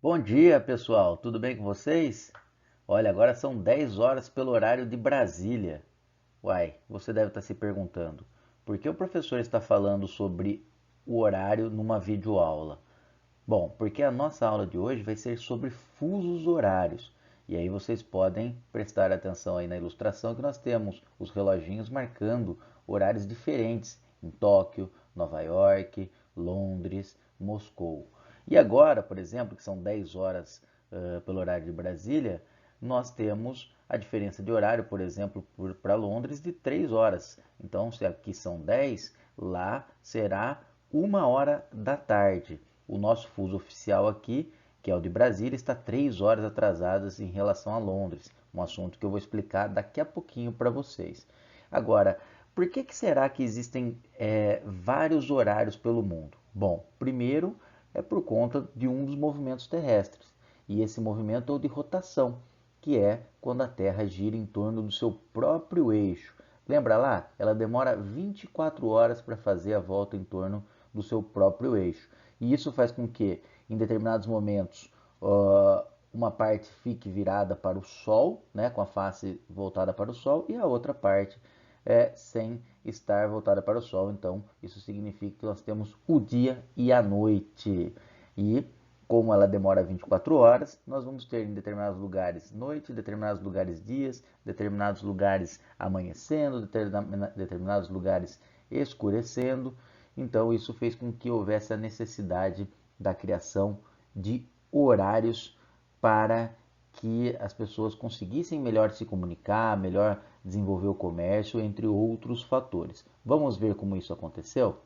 Bom dia, pessoal. Tudo bem com vocês? Olha, agora são 10 horas pelo horário de Brasília. Uai, você deve estar se perguntando, por que o professor está falando sobre o horário numa videoaula? Bom, porque a nossa aula de hoje vai ser sobre fusos horários. E aí vocês podem prestar atenção aí na ilustração que nós temos os reloginhos marcando horários diferentes em Tóquio, Nova York, Londres, Moscou. E agora, por exemplo, que são 10 horas pelo horário de Brasília, nós temos a diferença de horário, por exemplo, para Londres de 3 horas. Então, se aqui são 10, lá será 1 hora da tarde. O nosso fuso oficial aqui, que é o de Brasília, está 3 horas atrasadas em relação a Londres. Um assunto que eu vou explicar daqui a pouquinho para vocês. Agora, por que será que existem vários horários pelo mundo? Bom, primeiro é por conta de um dos movimentos terrestres. E esse movimento é o de rotação, que é quando a Terra gira em torno do seu próprio eixo. Lembra lá? Ela demora 24 horas para fazer a volta em torno do seu próprio eixo. E isso faz com que, em determinados momentos, uma parte fique virada para o Sol, né, com a face voltada para o Sol, e a outra parte sem estar voltada para o Sol. Então, isso significa que nós temos o dia e a noite. E como ela demora 24 horas, nós vamos ter em determinados lugares noite, em determinados lugares dias, em determinados lugares amanhecendo, em determinados lugares escurecendo. Então, isso fez com que houvesse a necessidade da criação de horários para que as pessoas conseguissem melhor se comunicar, melhor desenvolver o comércio, entre outros fatores. Vamos ver como isso aconteceu?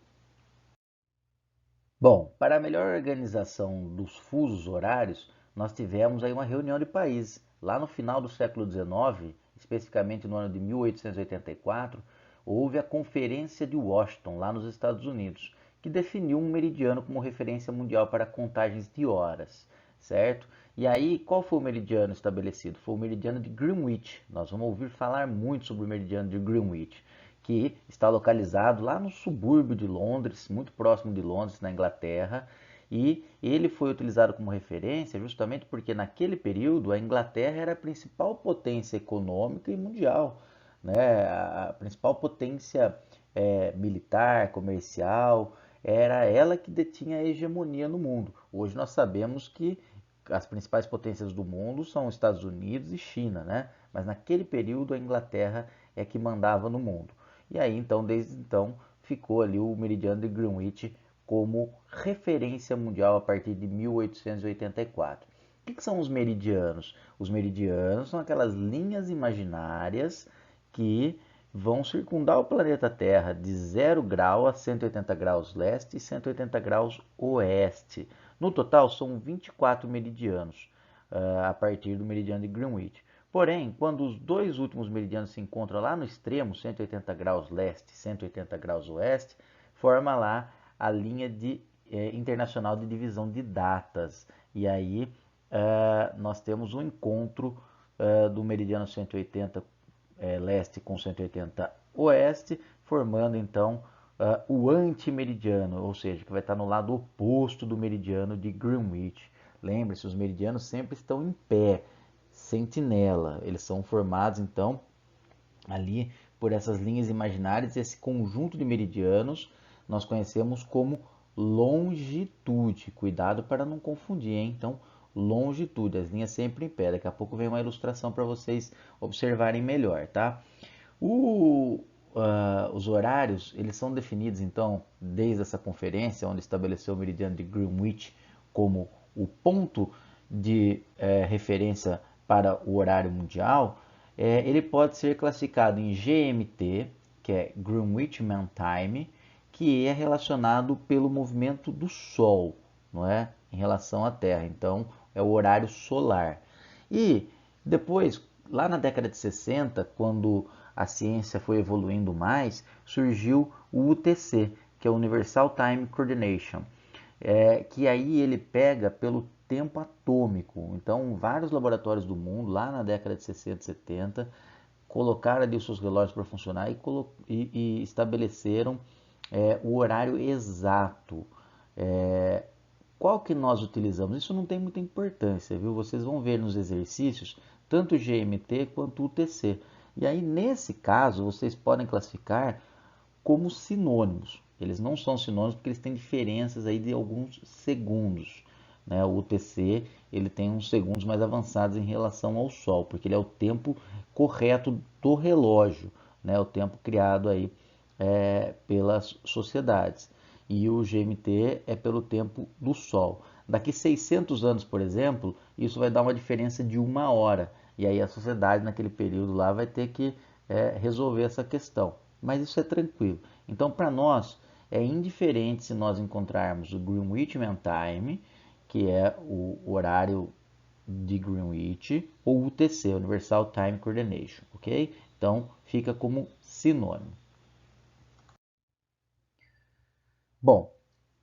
Bom, para a melhor organização dos fusos horários, nós tivemos aí uma reunião de países. Lá no final do século XIX, especificamente no ano de 1884, houve a Conferência de Washington, lá nos Estados Unidos, que definiu um meridiano como referência mundial para contagens de horas, certo? E aí, qual foi o meridiano estabelecido? Foi o meridiano de Greenwich. Nós vamos ouvir falar muito sobre o meridiano de Greenwich, que está localizado lá no subúrbio de Londres, muito próximo de Londres, na Inglaterra, e ele foi utilizado como referência justamente porque naquele período a Inglaterra era a principal potência econômica e mundial, né? A principal potência militar, comercial, era ela que detinha a hegemonia no mundo. Hoje nós sabemos que as principais potências do mundo são Estados Unidos e China, né? Mas naquele período a Inglaterra é que mandava no mundo. E aí, então, desde então, ficou ali o meridiano de Greenwich como referência mundial a partir de 1884. O que são os meridianos? Os meridianos são aquelas linhas imaginárias que vão circundar o planeta Terra de 0 grau a 180 graus leste e 180 graus oeste. No total, são 24 meridianos a partir do meridiano de Greenwich. Porém, quando os dois últimos meridianos se encontram lá no extremo, 180 graus leste e 180 graus oeste, forma lá a linha internacional de divisão de datas. E aí nós temos um encontro do meridiano 180 leste com 180 oeste, formando então o antimeridiano, ou seja, que vai estar no lado oposto do meridiano de Greenwich. Lembre-se, os meridianos sempre estão em pé, sentinela. Eles são formados então ali por essas linhas imaginárias. Esse conjunto de meridianos nós conhecemos como longitude. Cuidado para não confundir, hein? Então, longitude, as linhas sempre em pé. Daqui a pouco vem uma ilustração para vocês observarem melhor, tá? O, os horários, eles são definidos, então, desde essa conferência, onde estabeleceu o meridiano de Greenwich como o ponto de referência para o horário mundial. Ele pode ser classificado em GMT, que é Greenwich Mean Time, que é relacionado pelo movimento do Sol, não é? Em relação à Terra. Então, é o horário solar. E depois, lá na década de 60, quando a ciência foi evoluindo mais, surgiu o UTC, que é o Universal Time Coordination, que aí ele pega pelo tempo atômico. Então, vários laboratórios do mundo, lá na década de 60 e 70, colocaram ali os seus relógios para funcionar e estabeleceram o horário exato. qual que nós utilizamos? Isso não tem muita importância, viu? Vocês vão ver nos exercícios tanto o GMT quanto o UTC. E aí, nesse caso, vocês podem classificar como sinônimos. Eles não são sinônimos porque eles têm diferenças aí de alguns segundos. Né? O UTC ele tem uns segundos mais avançados em relação ao Sol, porque ele é o tempo correto do relógio, né? O tempo criado aí pelas sociedades. E o GMT é pelo tempo do Sol. Daqui 600 anos, por exemplo, isso vai dar uma diferença de 1 hora. E aí a sociedade naquele período lá vai ter que resolver essa questão. Mas isso é tranquilo. Então, para nós, é indiferente se nós encontrarmos o Greenwich Mean Time, que é o horário de Greenwich, ou o UTC, Universal Time Coordination, ok? Então, fica como sinônimo. Bom,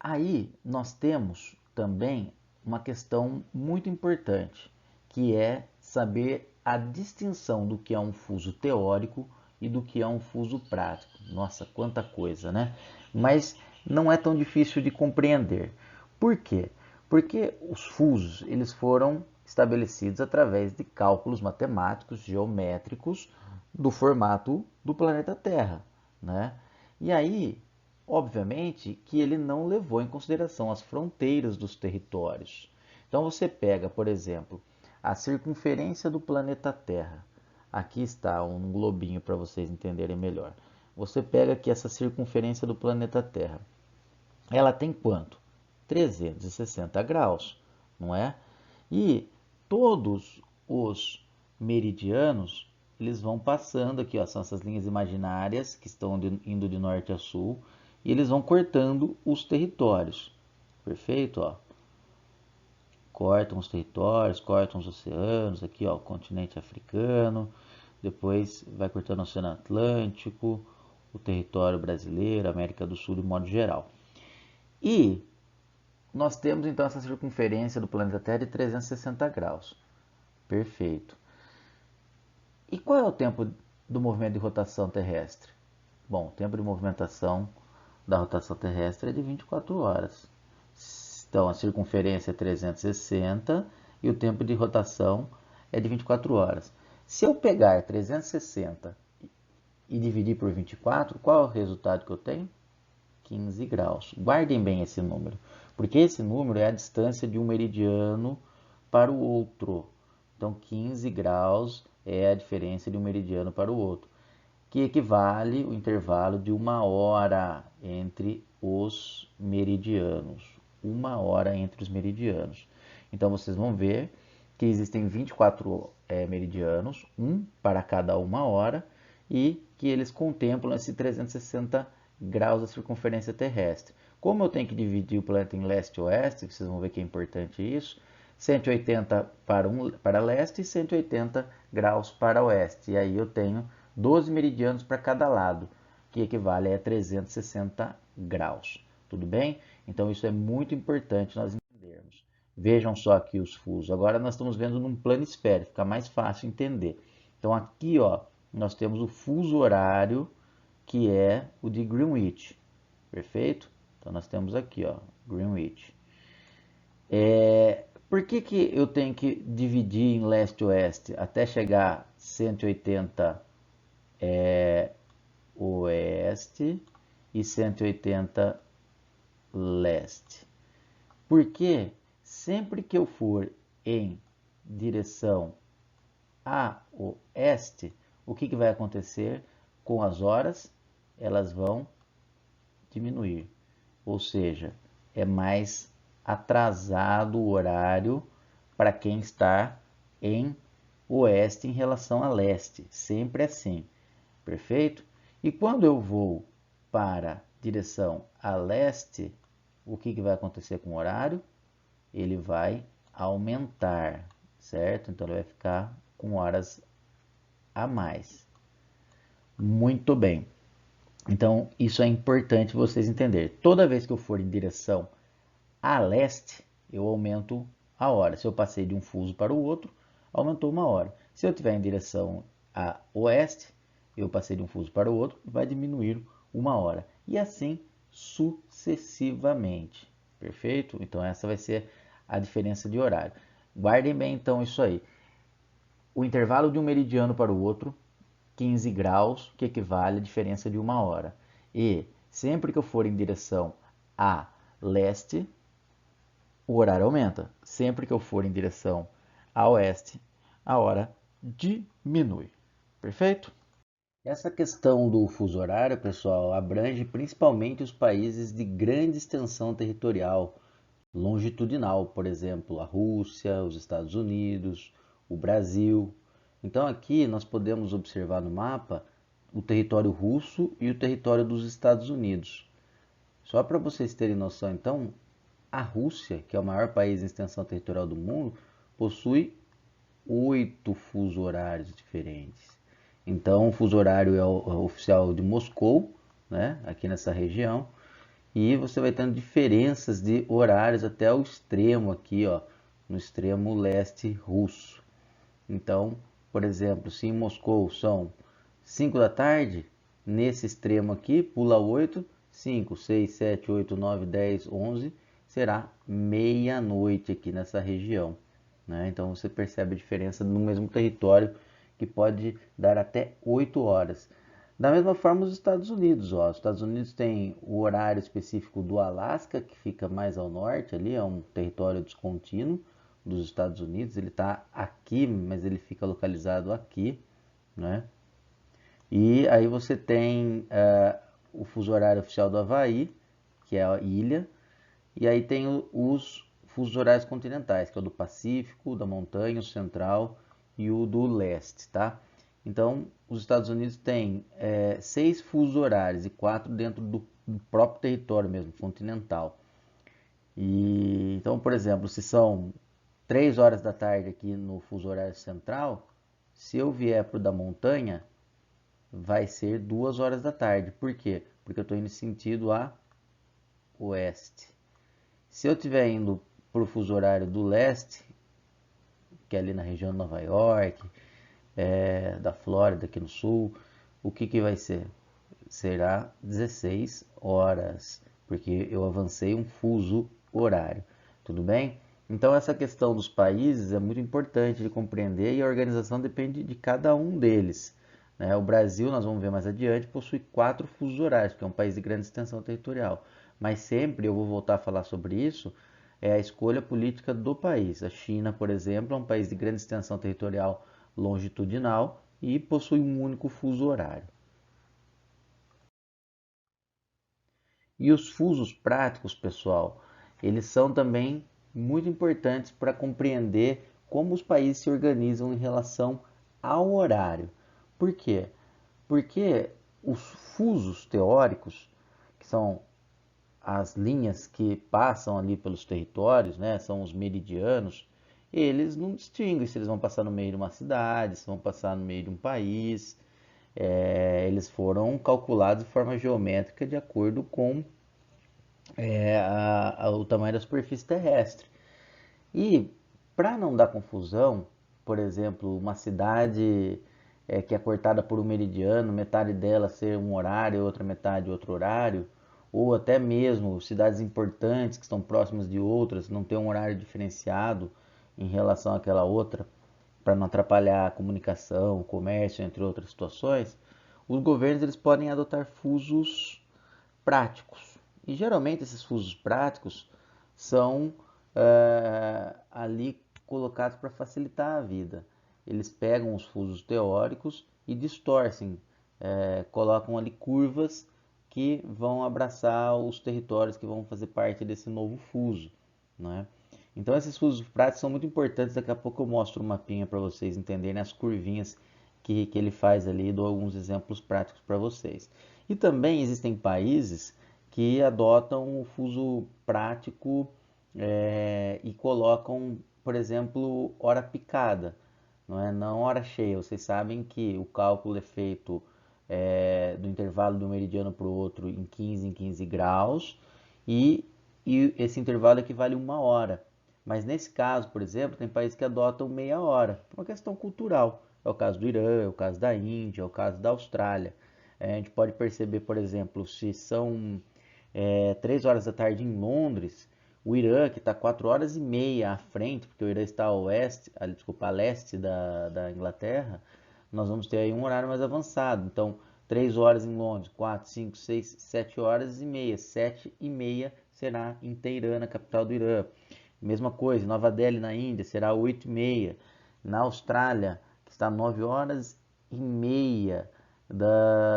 aí nós temos também uma questão muito importante, que é saber a distinção do que é um fuso teórico e do que é um fuso prático. Nossa, quanta coisa, né? Mas não é tão difícil de compreender. Por quê? Porque os fusos, eles foram estabelecidos através de cálculos matemáticos, geométricos do formato do planeta Terra, né? E aí, obviamente que ele não levou em consideração as fronteiras dos territórios. Então você pega, por exemplo, a circunferência do planeta Terra. Aqui está um globinho para vocês entenderem melhor. Você pega aqui essa circunferência do planeta Terra. Ela tem quanto? 360 graus, não é? E todos os meridianos, eles vão passando aqui, ó, são essas linhas imaginárias que estão indo de norte a sul, e eles vão cortando os territórios. Perfeito, ó. Cortam os territórios, cortam os oceanos, aqui, ó, o continente africano, depois vai cortando o Oceano Atlântico, o território brasileiro, América do Sul de modo geral. E nós temos então essa circunferência do planeta Terra de 360 graus. Perfeito. E qual é o tempo do movimento de rotação terrestre? Bom, o tempo de movimentação da rotação terrestre é de 24 horas. Então, a circunferência é 360 e o tempo de rotação é de 24 horas. Se eu pegar 360 e dividir por 24, qual é o resultado que eu tenho? 15 graus. Guardem bem esse número, porque esse número é a distância de um meridiano para o outro. Então, 15 graus é a diferença de um meridiano para o outro, que equivale ao intervalo de 1 hora entre os meridianos. 1 hora entre os meridianos. Então, vocês vão ver que existem 24 meridianos, um para cada 1 hora, e que eles contemplam esse 360 graus da circunferência terrestre. Como eu tenho que dividir o planeta em leste e oeste, vocês vão ver que é importante isso, 180 para leste e 180 graus para oeste. E aí eu tenho 12 meridianos para cada lado, que equivale a 360 graus. Tudo bem? Então isso é muito importante nós entendermos. Vejam só aqui os fusos. Agora nós estamos vendo num plano esférico, fica mais fácil entender. Então aqui, ó, nós temos o fuso horário, que é o de Greenwich. Perfeito? Então nós temos aqui, ó, Greenwich. Por que eu tenho que dividir em leste e oeste até chegar 180 oeste e 180 leste? Porque sempre que eu for em direção a oeste, o que vai acontecer com as horas? Elas vão diminuir, ou seja, é mais atrasado o horário para quem está em oeste em relação a leste, sempre assim, perfeito? E quando eu vou para direção a leste, o que vai acontecer com o horário? Ele vai aumentar, certo? Então ele vai ficar com horas a mais. Muito bem. Então, isso é importante vocês entenderem. Toda vez que eu for em direção a leste, eu aumento a hora. Se eu passei de um fuso para o outro, aumentou 1 hora. Se eu estiver em direção a oeste, eu passei de um fuso para o outro, vai diminuir 1 hora. E assim sucessivamente. perfeito? Então essa vai ser a diferença de horário. Guardem bem então isso aí. O intervalo de um meridiano para o outro, 15 graus, que equivale à diferença de 1 hora. E sempre que eu for em direção a leste, o horário aumenta. Sempre que eu for em direção a oeste, a hora diminui. Perfeito? Essa questão do fuso horário, pessoal, abrange principalmente os países de grande extensão territorial, longitudinal, por exemplo, a Rússia, os Estados Unidos, o Brasil. Então aqui nós podemos observar no mapa o território russo e o território dos Estados Unidos. Só para vocês terem noção, então, a Rússia, que é o maior país em extensão territorial do mundo, possui 8 fusos horários diferentes. Então, o fuso horário é o oficial de Moscou, né, aqui nessa região, e você vai tendo diferenças de horários até o extremo aqui, ó, no extremo leste russo. Então, por exemplo, se em Moscou são 5 da tarde, nesse extremo aqui, pula 8, 5, 6, 7, 8, 9, 10, 11, será meia-noite aqui nessa região. Né? Então você percebe a diferença no mesmo território, que pode dar até 8 horas. Da mesma forma, os Estados Unidos. Ó. Os Estados Unidos tem o horário específico do Alasca, que fica mais ao norte, ali é um território descontínuo dos Estados Unidos. Ele está aqui, mas ele fica localizado aqui. Né? E aí você tem o fuso horário oficial do Havaí, que é a ilha, e aí tem os fusos horários continentais, que é o do Pacífico, da montanha, o central e o do leste, tá? Então, os Estados Unidos têm 6 fusos horários e 4 dentro do próprio território mesmo, continental. E então, por exemplo, se são 3 horas da tarde aqui no fuso horário central, se eu vier para o da montanha, vai ser 2 horas da tarde. Por quê? Porque eu estou indo sentido a oeste. Se eu estiver indo para o fuso horário do leste, que é ali na região de Nova York, da Flórida aqui no sul, o que vai ser? Será 16 horas, porque eu avancei um fuso horário, tudo bem? Então essa questão dos países é muito importante de compreender e a organização depende de cada um deles. Né? O Brasil, nós vamos ver mais adiante, possui 4 fusos horários, porque é um país de grande extensão territorial. Mas sempre, eu vou voltar a falar sobre isso, é a escolha política do país. A China, por exemplo, é um país de grande extensão territorial longitudinal e possui um único fuso horário. E os fusos práticos, pessoal, eles são também muito importantes para compreender como os países se organizam em relação ao horário. Por quê? Porque os fusos teóricos, que são as linhas que passam ali pelos territórios, né, são os meridianos, eles não distinguem se eles vão passar no meio de uma cidade, se vão passar no meio de um país. Eles foram calculados de forma geométrica de acordo com o tamanho da superfície terrestre. E para não dar confusão, por exemplo, uma cidade que é cortada por um meridiano, metade dela ser um horário, outra metade outro horário, ou até mesmo cidades importantes que estão próximas de outras, não ter um horário diferenciado em relação àquela outra, para não atrapalhar a comunicação, o comércio, entre outras situações, os governos eles podem adotar fusos práticos. E geralmente esses fusos práticos são ali colocados para facilitar a vida. Eles pegam os fusos teóricos e distorcem, colocam ali curvas que vão abraçar os territórios que vão fazer parte desse novo fuso. Né? Então esses fusos práticos são muito importantes. Daqui a pouco eu mostro um mapinha para vocês entenderem as curvinhas que ele faz ali, dou alguns exemplos práticos para vocês. E também existem países que adotam o fuso prático e colocam, por exemplo, hora picada, não hora cheia. Vocês sabem que o cálculo é feito do intervalo de um meridiano para o outro em 15 graus e, esse intervalo equivale a 1 hora. Mas nesse caso, por exemplo, tem países que adotam meia hora, por uma questão cultural. É o caso do Irã, é o caso da Índia, é o caso da Austrália. A gente pode perceber, por exemplo, se são 3 horas da tarde em Londres, O Irã, que está 4 horas e meia à frente, porque o Irã está a leste da Inglaterra, nós vamos ter aí um horário mais avançado. Então, 3 horas em Londres, 4, 5, 6, 7 horas e meia. 7 e meia será em Teherã, na capital do Irã. Mesma coisa, Nova Delhi, na Índia, será 8 e meia. Na Austrália, que está 9 horas e meia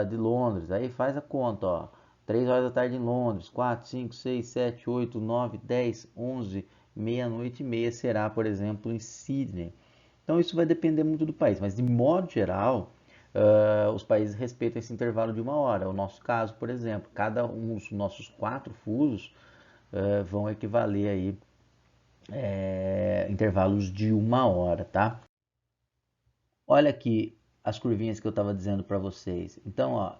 de Londres. Aí faz a conta, ó. 3 horas da tarde em Londres, 4, 5, 6, 7, 8, 9, 10, 11, meia-noite e meia será, por exemplo, em Sydney. Então isso vai depender muito do país, mas de modo geral, os países respeitam esse intervalo de uma hora. O nosso caso, por exemplo, cada um dos nossos 4 fusos vão equivaler aí intervalos de uma hora, tá? Olha aqui as curvinhas que eu estava dizendo para vocês. Então, ó,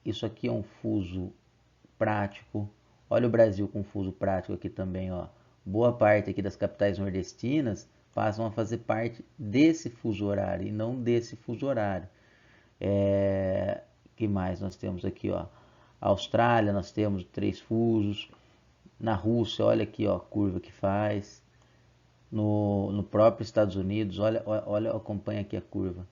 isso aqui é um fuso prático. Olha o Brasil com fuso prático aqui também, ó. Boa parte aqui das capitais nordestinas passam a fazer parte desse fuso horário e não desse fuso horário. Que mais nós temos aqui, ó? A Austrália, nós temos 3 fusos. Na Rússia, olha aqui, ó, a curva que faz. No próprio Estados Unidos, olha, acompanha aqui a curva.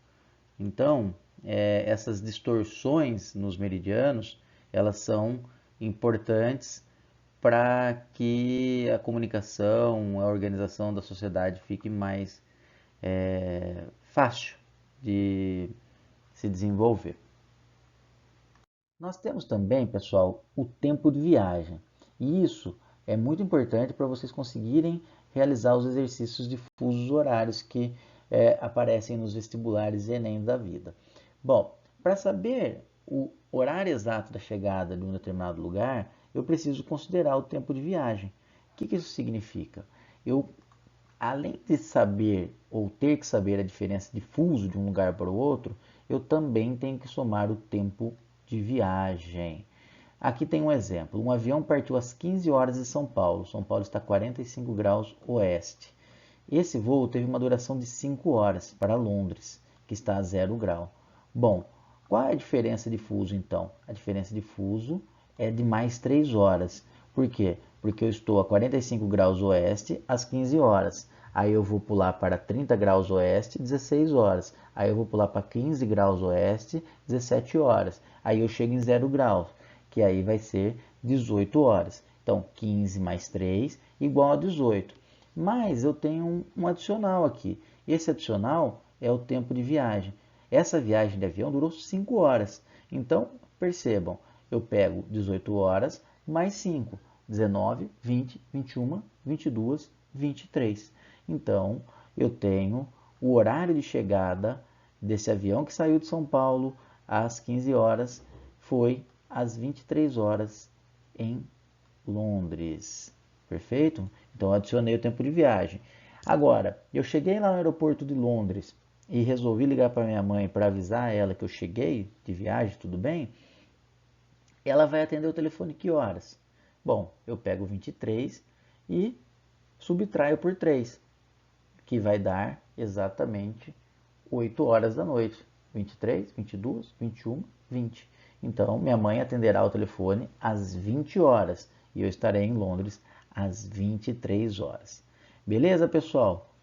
Então, essas distorções nos meridianos, elas são importantes para que a comunicação, a organização da sociedade fique mais fácil de se desenvolver. Nós temos também, pessoal, o tempo de viagem. E isso é muito importante para vocês conseguirem realizar os exercícios de fusos horários que aparecem nos vestibulares e Enem da vida. Bom, para saber o horário exato da chegada de um determinado lugar, eu preciso considerar o tempo de viagem. O que isso significa? Eu, além de saber ou ter que saber a diferença de fuso de um lugar para o outro, eu também tenho que somar o tempo de viagem. Aqui tem um exemplo. Um avião partiu às 15 horas de São Paulo. São Paulo está a 45 graus oeste. Esse voo teve uma duração de 5 horas para Londres, que está a 0 grau. Bom, qual é a diferença de fuso então? A diferença de fuso é de mais 3 horas. Por quê? Porque eu estou a 45 graus oeste às 15 horas. Aí eu vou pular para 30 graus oeste, 16 horas. Aí eu vou pular para 15 graus oeste, 17 horas. Aí eu chego em 0 graus, que aí vai ser 18 horas. Então, 15 mais 3 igual a 18. Mas eu tenho um adicional aqui. Esse adicional é o tempo de viagem. Essa viagem de avião durou 5 horas. Então, percebam, eu pego 18 horas mais 5. 19, 20, 21, 22, 23. Então, eu tenho o horário de chegada desse avião que saiu de São Paulo às 15 horas, foi às 23 horas em Londres. Perfeito? Então, adicionei o tempo de viagem. Agora, eu cheguei lá no aeroporto de Londres e resolvi ligar para minha mãe para avisar ela que eu cheguei de viagem, tudo bem? Ela vai atender o telefone que horas? Bom, eu pego 23 e subtraio por 3, que vai dar exatamente 8 horas da noite. 23, 22, 21, 20. Então, minha mãe atenderá o telefone às 20 horas e eu estarei em Londres às 23 horas. Beleza, pessoal?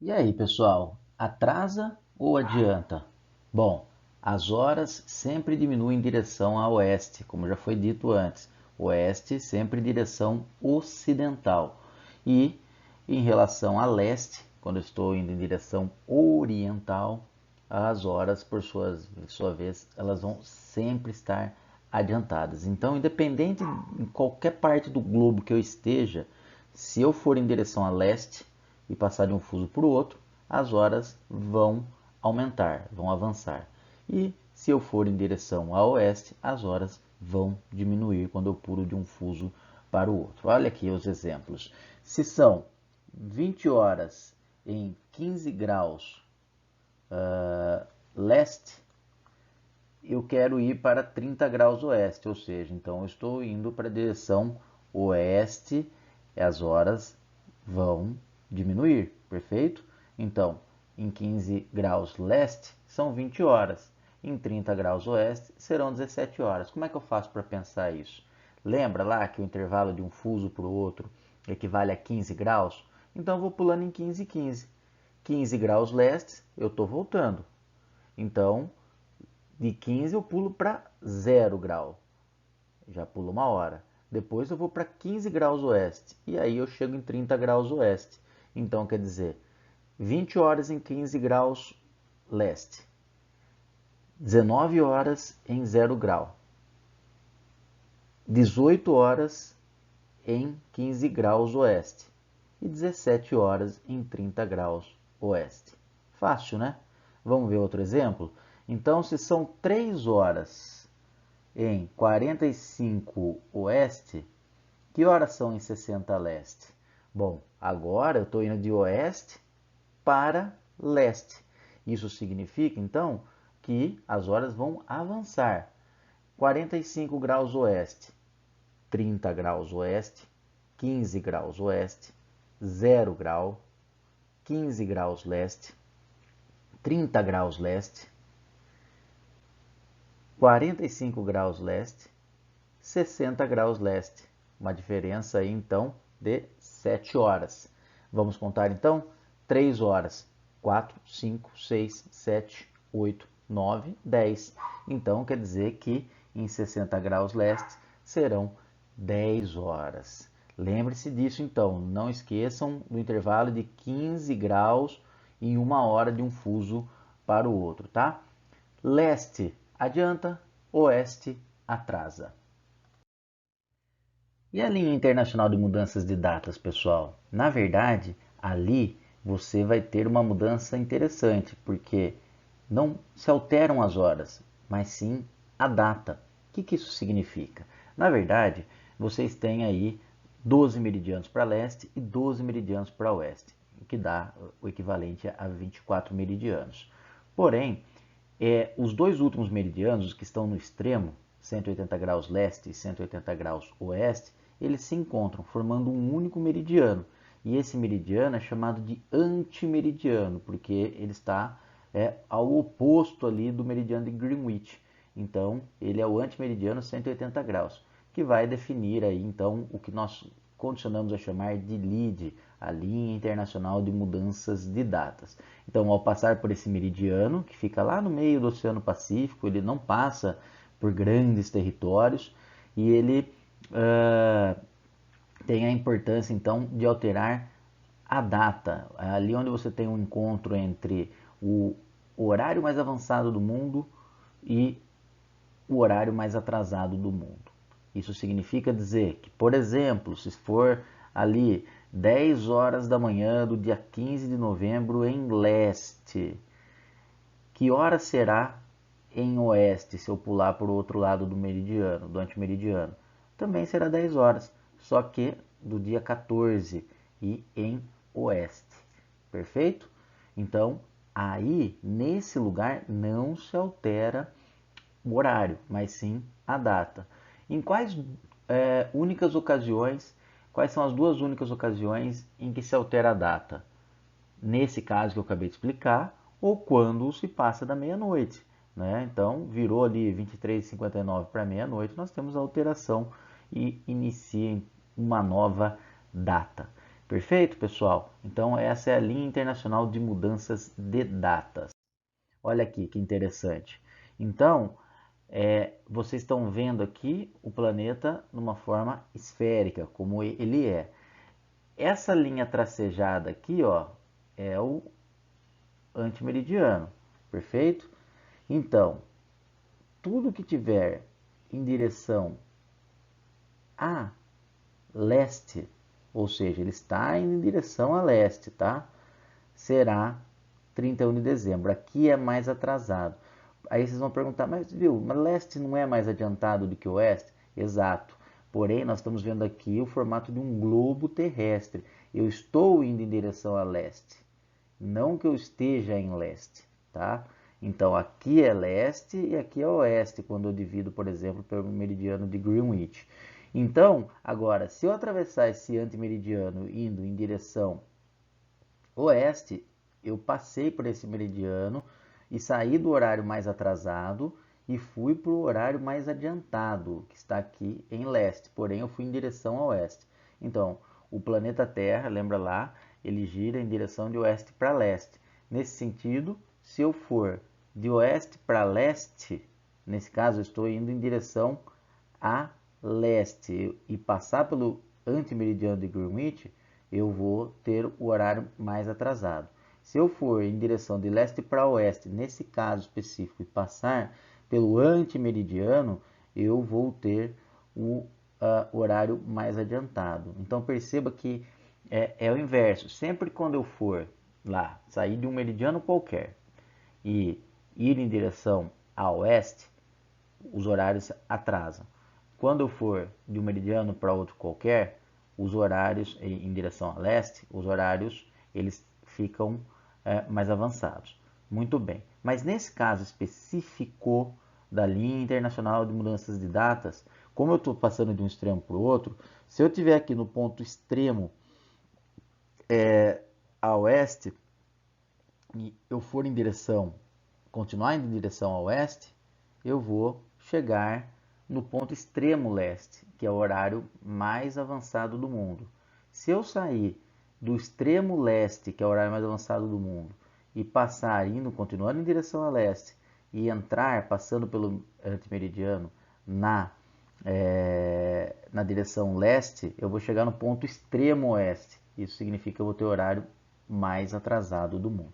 E aí, pessoal? Atrasa ou adianta? Bom, as horas sempre diminuem em direção a oeste, como já foi dito antes. Oeste sempre em direção ocidental. E em relação a leste, quando eu estou indo em direção oriental, as horas, por sua vez, elas vão sempre estar adiantadas. Então, independente em qualquer parte do globo que eu esteja, se eu for em direção a leste e passar de um fuso para o outro, as horas vão aumentar, vão avançar. E se eu for em direção a oeste, as horas vão diminuir quando eu pulo de um fuso para o outro. Olha aqui os exemplos. Se são 20 horas em 15 graus leste, eu quero ir para 30 graus oeste, ou seja, então eu estou indo para a direção oeste e as horas vão diminuir, perfeito? Então, em 15 graus leste são 20 horas, em 30 graus oeste serão 17 horas. Como é que eu faço para pensar isso? Lembra lá que o intervalo de um fuso para o outro equivale a 15 graus? Então eu vou pulando em 15 e 15. 15 graus leste, eu estou voltando. Então, de 15 eu pulo para 0 grau. Já pulo uma hora. Depois eu vou para 15 graus oeste. E aí eu chego em 30 graus oeste. Então, quer dizer, 20 horas em 15 graus leste. 19 horas em 0 grau. 18 horas em 15 graus oeste. E 17 horas em 30 graus oeste. Fácil, né? Vamos ver outro exemplo? Então, se são 3 horas em 45 oeste, que horas são em 60 leste? Bom, agora eu estou indo de oeste para leste. Isso significa, então, que as horas vão avançar. 45 graus oeste, 30 graus oeste, 15 graus oeste, 0 grau, 15 graus leste, 30 graus leste, 45 graus leste, 60 graus leste. Uma diferença aí, então, de 7 horas. Vamos contar, então? 3 horas. 4, 5, 6, 7, 8, 9, 10. Então, quer dizer que em 60 graus leste serão 10 horas. Lembre-se disso, então. Não esqueçam do intervalo de 15 graus em uma hora de um fuso para o outro, tá? Leste adianta, oeste atrasa. E a linha internacional de mudanças de datas, pessoal? Na verdade, ali você vai ter uma mudança interessante, porque não se alteram as horas, mas sim a data. O que isso significa? Na verdade, vocês têm aí 12 meridianos para leste e 12 meridianos para oeste, o que dá o equivalente a 24 meridianos. Porém, os dois últimos meridianos, os que estão no extremo, 180 graus leste e 180 graus oeste, eles se encontram formando um único meridiano. E esse meridiano é chamado de antimeridiano, porque ele está ao oposto ali do meridiano de Greenwich. Então, ele é o antimeridiano 180 graus, que vai definir aí, então, o que nós condicionamos a chamar de LID, a Linha Internacional de Mudanças de Datas. Então, ao passar por esse meridiano, que fica lá no meio do Oceano Pacífico, ele não passa por grandes territórios e ele tem a importância, então, de alterar a data. Ali onde você tem um encontro entre o horário mais avançado do mundo e o horário mais atrasado do mundo. Isso significa dizer que, por exemplo, se for ali 10 horas da manhã do dia 15 de novembro em leste, que hora será em oeste se eu pular para o outro lado do meridiano, do antimeridiano? Também será 10 horas, só que do dia 14 e em oeste. Perfeito? Então, aí, nesse lugar, não se altera o horário, mas sim a data. Em quais únicas ocasiões, quais são as duas únicas ocasiões em que se altera a data? Nesse caso que eu acabei de explicar, ou quando se passa da meia-noite. Né? Então, virou ali 23h59 para meia-noite, nós temos a alteração e inicia uma nova data. Perfeito, pessoal? Então, essa é a linha internacional de mudanças de datas. Olha aqui que interessante. Então, vocês estão vendo aqui o planeta numa forma esférica, como ele é. Essa linha tracejada aqui, ó, é o antimeridiano, perfeito? Então, tudo que tiver em direção a leste, ou seja, ele está indo em direção a leste, tá? Será 31 de dezembro. Aqui é mais atrasado. Aí vocês vão perguntar, mas viu, mas leste não é mais adiantado do que o oeste? Exato. Porém, nós estamos vendo aqui o formato de um globo terrestre. Eu estou indo em direção a leste, não que eu esteja em leste, tá? Então, aqui é leste e aqui é oeste, quando eu divido, por exemplo, pelo meridiano de Greenwich. Então, agora, se eu atravessar esse antimeridiano indo em direção oeste, eu passei por esse meridiano e saí do horário mais atrasado e fui para o horário mais adiantado, que está aqui em leste, porém eu fui em direção a oeste. Então, o planeta Terra, lembra lá, ele gira em direção de oeste para leste. Nesse sentido, se eu for de oeste para leste, nesse caso eu estou indo em direção a leste e passar pelo antimeridiano de Greenwich, eu vou ter o horário mais atrasado. Se eu for em direção de leste para oeste, nesse caso específico, e passar pelo antimeridiano, eu vou ter o horário mais adiantado. Então perceba que é o inverso. Sempre quando eu for lá, sair de um meridiano qualquer e ir em direção a oeste, os horários atrasam. Quando eu for de um meridiano para outro qualquer, os horários em direção a leste, os horários eles ficam mais avançados. Muito bem. Mas nesse caso específico da linha internacional de mudanças de datas, como eu estou passando de um extremo para o outro, se eu estiver aqui no ponto extremo a oeste e eu for em direção, continuar indo em direção a oeste, eu vou chegar no ponto extremo leste, que é o horário mais avançado do mundo. Se eu sair do extremo leste, que é o horário mais avançado do mundo, e passar indo, continuando em direção a leste, e entrar, passando pelo antimeridiano, na direção leste, eu vou chegar no ponto extremo oeste. Isso significa que eu vou ter o horário mais atrasado do mundo.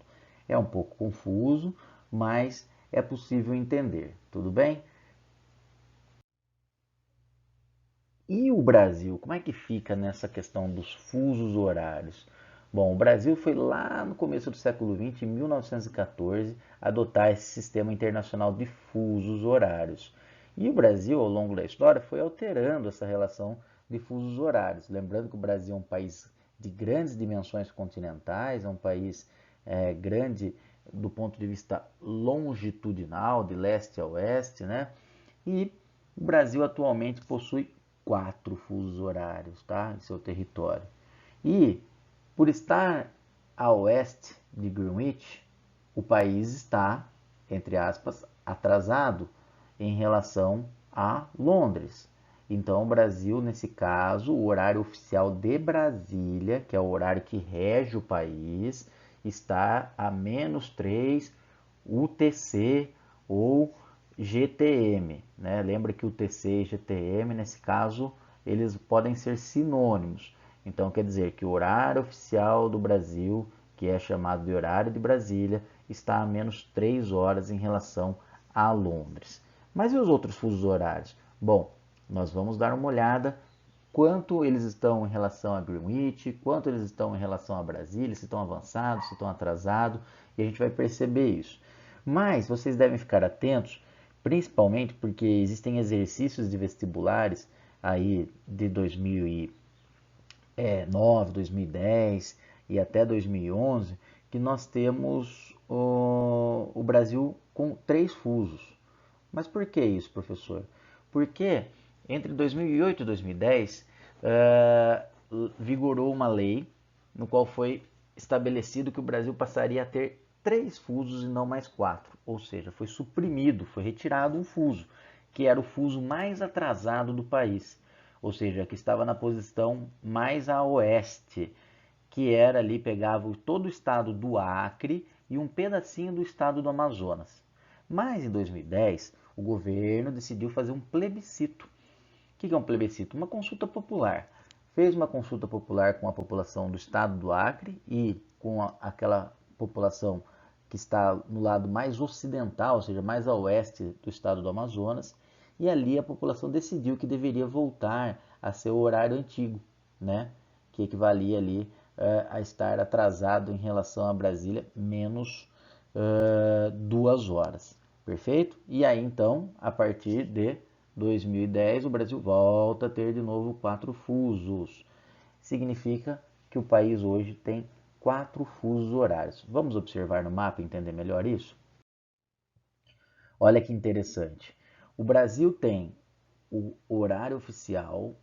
É um pouco confuso, mas é possível entender, tudo bem? E o Brasil, como é que fica nessa questão dos fusos horários? Bom, o Brasil foi lá no começo do século XX, em 1914, adotar esse sistema internacional de fusos horários. E o Brasil, ao longo da história, foi alterando essa relação de fusos horários. Lembrando que o Brasil é um país de grandes dimensões continentais, é um país grande do ponto de vista longitudinal, de leste a oeste, né? E o Brasil atualmente possui 4 fusos horários, tá? Em seu território. E por estar a oeste de Greenwich, o país está, entre aspas, atrasado em relação a Londres. Então, o Brasil, nesse caso, o horário oficial de Brasília, que é o horário que rege o país, está a -3 UTC ou GTM, né? Lembra que UTC e GTM, nesse caso, eles podem ser sinônimos. Então, quer dizer que o horário oficial do Brasil, que é chamado de horário de Brasília, está a -3 horas em relação a Londres. Mas e os outros fusos horários? Bom, nós vamos dar uma olhada quanto eles estão em relação a Greenwich, quanto eles estão em relação a Brasília, se estão avançados, se estão atrasados, e a gente vai perceber isso. Mas vocês devem ficar atentos, principalmente porque existem exercícios de vestibulares aí de 2009, 2010 e até 2011, que nós temos o Brasil com 3 fusos. Mas por que isso, professor? Porque entre 2008 e 2010 vigorou uma lei no qual foi estabelecido que o Brasil passaria a ter 3 fusos e não mais 4. Ou seja, foi suprimido, foi retirado um fuso, que era o fuso mais atrasado do país. Ou seja, que estava na posição mais a oeste, que era ali, pegava todo o estado do Acre e um pedacinho do estado do Amazonas. Mas em 2010, o governo decidiu fazer um plebiscito. O que é um plebiscito? Uma consulta popular. Fez uma consulta popular com a população do estado do Acre e com aquela população que está no lado mais ocidental, ou seja, mais a oeste do estado do Amazonas, e ali a população decidiu que deveria voltar a ser o horário antigo, né? Que equivalia ali a estar atrasado em relação a Brasília, menos 2 horas. Perfeito? E aí então, a partir de 2010, o Brasil volta a ter de novo 4 fusos. Significa que o país hoje tem 4 fusos horários. Vamos observar no mapa e entender melhor isso? Olha que interessante. O Brasil tem o horário oficial,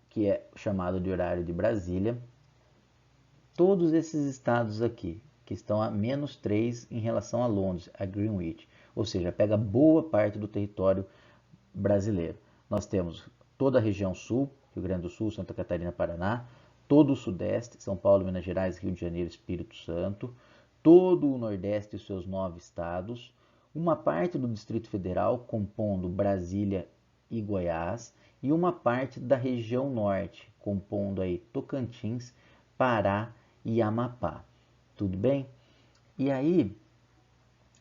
que é chamado de horário de Brasília. Todos esses estados aqui, que estão a -3 em relação a Londres, a Greenwich. ou seja, pega boa parte do território brasileiro. Nós temos toda a região sul, Rio Grande do Sul, Santa Catarina, Paraná, todo o sudeste, São Paulo, Minas Gerais, Rio de Janeiro, Espírito Santo, todo o nordeste e seus 9 estados, uma parte do Distrito Federal, compondo Brasília e Goiás, e uma parte da região norte, compondo aí Tocantins, Pará e Amapá. Tudo bem? E aí,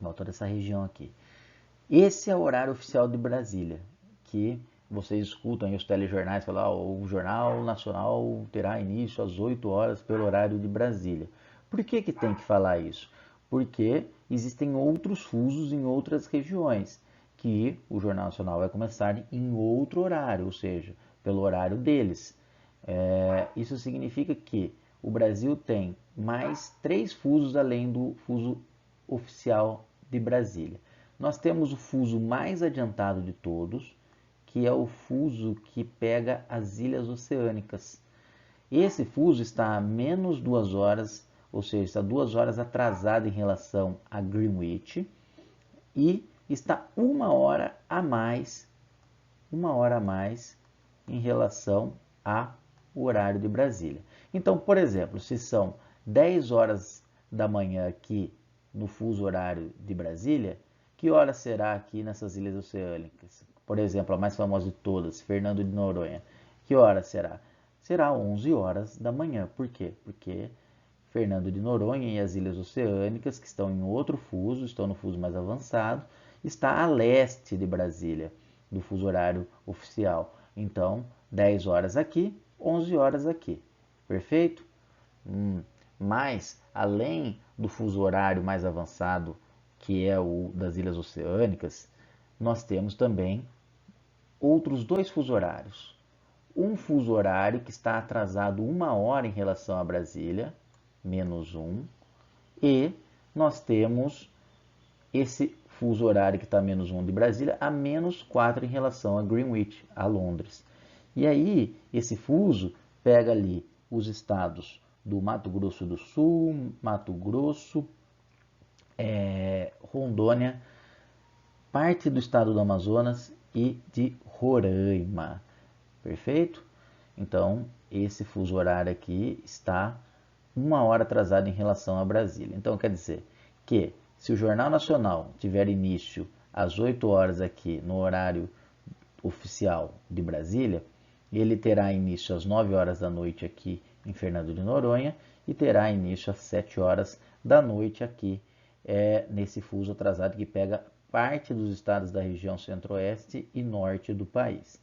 voltando a essa região aqui. Esse é o horário oficial de Brasília, que vocês escutam aí os telejornais falar, o Jornal Nacional terá início às 8 horas pelo horário de Brasília. Por que que tem que falar isso? Porque existem outros fusos em outras regiões, que o Jornal Nacional vai começar em outro horário, ou seja, pelo horário deles. Isso significa que o Brasil tem mais 3 fusos além do fuso oficial de Brasília. Nós temos o fuso mais adiantado de todos, que é o fuso que pega as ilhas oceânicas. Esse fuso está a menos 2 horas, ou seja, está 2 horas atrasado em relação a Greenwich e está 1 hora a mais em relação ao horário de Brasília. Então, por exemplo, se são 10 horas da manhã aqui no fuso horário de Brasília, que hora será aqui nessas ilhas oceânicas? Por exemplo, a mais famosa de todas, Fernando de Noronha. Que hora será? Será 11 horas da manhã. Por quê? Porque Fernando de Noronha e as ilhas oceânicas, que estão em outro fuso, estão no fuso mais avançado, está a leste de Brasília, do fuso horário oficial. Então, 10 horas aqui, 11 horas aqui. Perfeito? Mas, além do fuso horário mais avançado, que é o das ilhas oceânicas, nós temos também outros 2 fusos horários. Um fuso horário que está atrasado 1 hora em relação a Brasília, menos 1, e nós temos esse fuso horário que está a menos 1 de Brasília, a menos 4 em relação a Greenwich, a Londres. E aí, esse fuso pega ali os estados do Mato Grosso do Sul, Mato Grosso, Rondônia, parte do estado do Amazonas e de Roraima. Perfeito? Então, esse fuso horário aqui está 1 hora atrasado em relação a Brasília. Então, quer dizer que se o Jornal Nacional tiver início às 8 horas aqui no horário oficial de Brasília, ele terá início às 9 horas da noite aqui em Fernando de Noronha e terá início às 7 horas da noite aqui nesse fuso atrasado que pega parte dos estados da região centro-oeste e norte do país.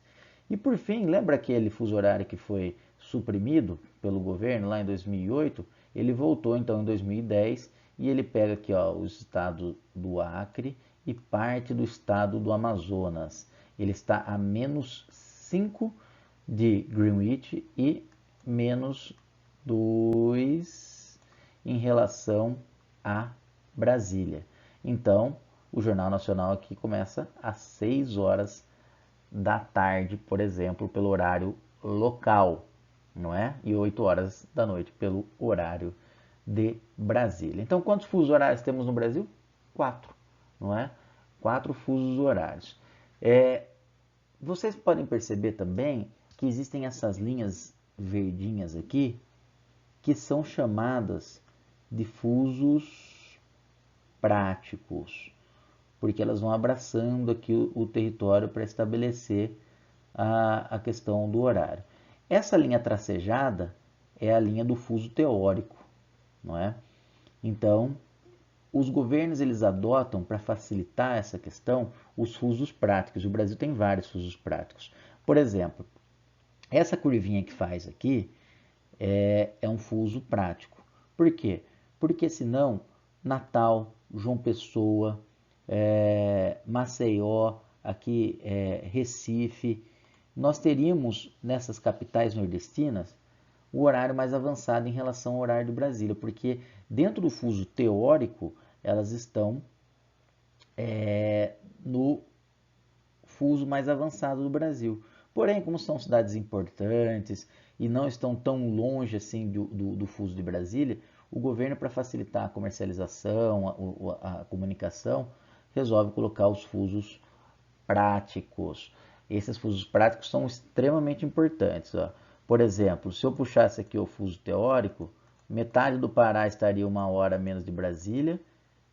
E por fim, lembra aquele fuso horário que foi suprimido pelo governo lá em 2008? Ele voltou então em 2010 e ele pega aqui o estado do Acre e parte do estado do Amazonas. Ele está a menos 5 de Greenwich e menos 2 em relação a Brasília. Então, o Jornal Nacional aqui começa às 6 horas da tarde, por exemplo, pelo horário local, não é? E 8 horas da noite pelo horário de Brasília. Então, quantos fusos horários temos no Brasil? 4, não é? 4 fusos horários. Vocês podem perceber também que existem essas linhas verdinhas aqui, que são chamadas de fusos práticos, porque elas vão abraçando aqui o território para estabelecer a questão do horário. Essa linha tracejada é a linha do fuso teórico, não é? Então, os governos eles adotam para facilitar essa questão os fusos práticos. O Brasil tem vários fusos práticos. Por exemplo, essa curvinha que faz aqui é um fuso prático. Por quê? Porque senão Natal, João Pessoa, Maceió, aqui Recife, nós teríamos nessas capitais nordestinas o horário mais avançado em relação ao horário de Brasília, porque dentro do fuso teórico elas estão no fuso mais avançado do Brasil. Porém, como são cidades importantes e não estão tão longe assim do fuso de Brasília, o governo, para facilitar a comercialização, a comunicação, resolve colocar os fusos práticos. Esses fusos práticos são extremamente importantes. Ó. Por exemplo, se eu puxasse aqui o fuso teórico, metade do Pará estaria 1 hora menos de Brasília,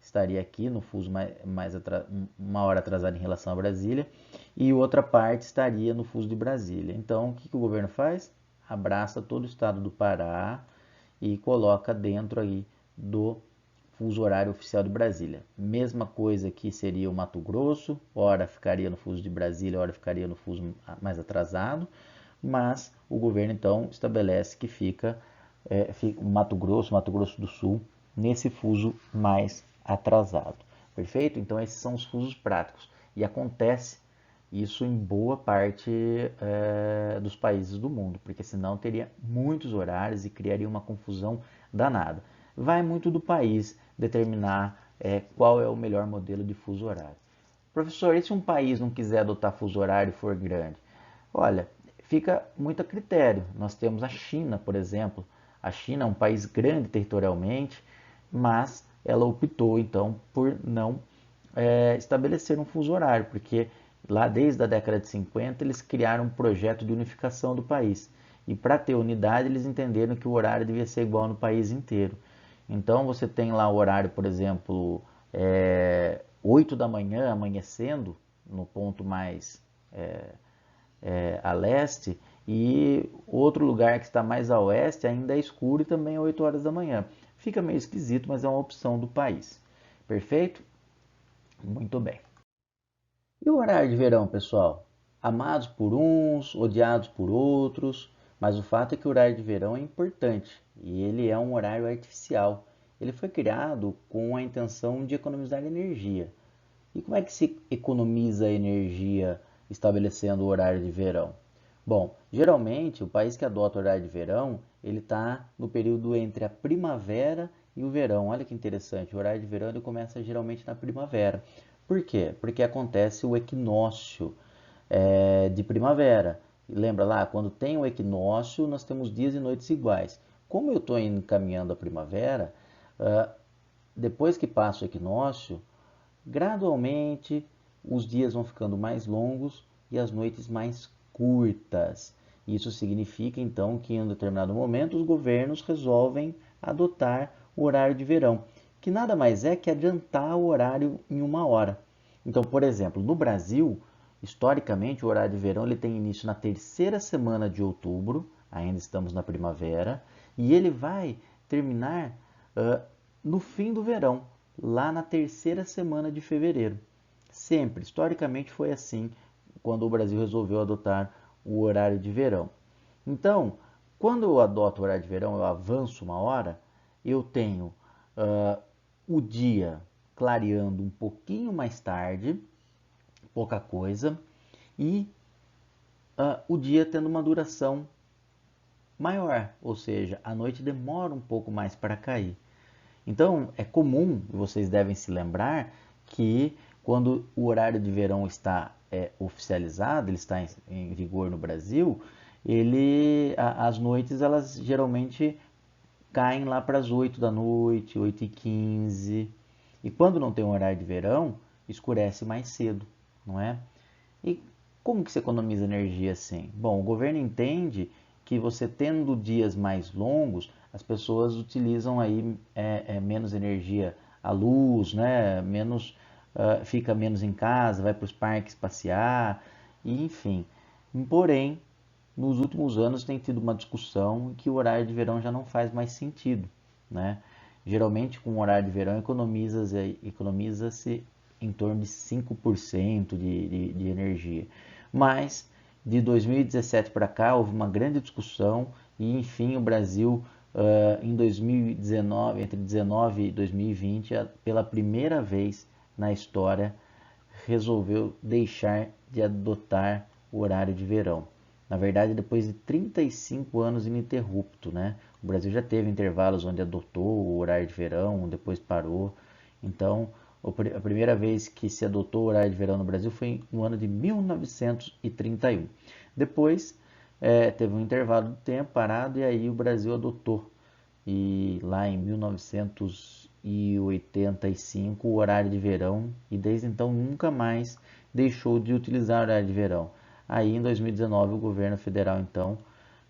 estaria aqui no fuso mais 1 hora atrasado em relação a Brasília, e outra parte estaria no fuso de Brasília. Então, o que o governo faz? Abraça todo o estado do Pará e coloca dentro aí do fuso horário oficial de Brasília. Mesma coisa que seria o Mato Grosso, hora ficaria no fuso de Brasília, hora ficaria no fuso mais atrasado, mas o governo então estabelece que fica Mato Grosso do Sul, nesse fuso mais atrasado. Perfeito? Então esses são os fusos práticos. E acontece isso em boa parte dos países do mundo, porque senão teria muitos horários e criaria uma confusão danada. Vai muito do país determinar qual é o melhor modelo de fuso horário. Professor, e se um país não quiser adotar fuso horário e for grande? Olha, fica muito a critério. Nós temos a China, por exemplo. A China é um país grande territorialmente, mas ela optou então por não estabelecer um fuso horário, porque lá desde a década de 50 eles criaram um projeto de unificação do país. E para ter unidade eles entenderam que o horário devia ser igual no país inteiro. Então você tem lá o horário, por exemplo, 8 da manhã amanhecendo, no ponto mais a leste, e outro lugar que está mais a oeste ainda é escuro e também é 8 horas da manhã. Fica meio esquisito, mas é uma opção do país. Perfeito? Muito bem. E o horário de verão, pessoal? Amados por uns, odiados por outros, mas o fato é que o horário de verão é importante e ele é um horário artificial. Ele foi criado com a intenção de economizar energia. E como é que se economiza energia estabelecendo o horário de verão? Bom, geralmente o país que adota o horário de verão, ele está no período entre a primavera e o verão. Olha que interessante, o horário de verão ele começa geralmente na primavera. Por quê? Porque acontece o equinócio de primavera. Lembra lá, quando tem o equinócio, nós temos dias e noites iguais. Como eu estou encaminhando a primavera, depois que passa o equinócio, gradualmente, os dias vão ficando mais longos e as noites mais curtas. Isso significa então que em um determinado momento os governos resolvem adotar o horário de verão, que nada mais é que adiantar o horário em 1 hora. Então, por exemplo, no Brasil, historicamente, o horário de verão ele tem início na terceira semana de outubro, ainda estamos na primavera, e ele vai terminar no fim do verão, lá na terceira semana de fevereiro. Sempre, historicamente foi assim, quando o Brasil resolveu adotar o horário de verão. Então, quando eu adoto o horário de verão, eu avanço 1 hora, eu tenho o dia clareando um pouquinho mais tarde, pouca coisa, e o dia tendo uma duração maior, ou seja, a noite demora um pouco mais para cair. Então, é comum, vocês devem se lembrar, que quando o horário de verão está oficializado, ele está em vigor no Brasil, as noites elas geralmente caem lá para as 8 da noite, 8h15. E quando não tem um horário de verão, escurece mais cedo, não é? E como que se economiza energia assim? Bom, o governo entende que você tendo dias mais longos, as pessoas utilizam aí menos energia à luz, né? Fica menos em casa, vai para os parques passear, e, enfim. Porém, nos últimos anos tem tido uma discussão que o horário de verão já não faz mais sentido, né? Geralmente com o horário de verão economiza-se em torno de 5% de energia. Mas de 2017 para cá houve uma grande discussão e enfim o Brasil em 2019, entre 19 e 2020, pela primeira vez na história, resolveu deixar de adotar o horário de verão. Na verdade, depois de 35 anos ininterrupto, né? O Brasil já teve intervalos onde adotou o horário de verão, depois parou. Então, a primeira vez que se adotou o horário de verão no Brasil foi no ano de 1931. Depois, teve um intervalo de tempo parado e aí o Brasil adotou. E lá em 1900 1985 o horário de verão e desde então nunca mais deixou de utilizar o horário de verão. Aí em 2019 o governo federal então,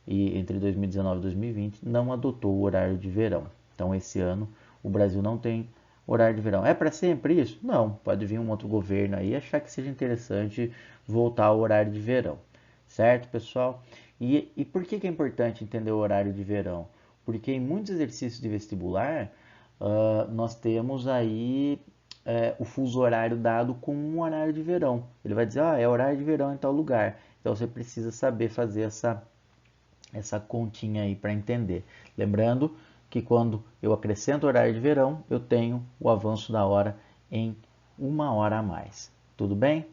e entre 2019 e 2020, não adotou o horário de verão. Então esse ano o Brasil não tem horário de verão. É para sempre isso? Não, pode vir um outro governo aí achar que seja interessante voltar ao horário de verão. Certo, pessoal? E por que é importante entender o horário de verão? Porque em muitos exercícios de vestibular, nós temos aí o fuso horário dado como um horário de verão. Ele vai dizer, é horário de verão em tal lugar. Então você precisa saber fazer essa continha aí para entender. Lembrando que quando eu acrescento horário de verão, eu tenho o avanço da hora em 1 hora a mais. Tudo bem?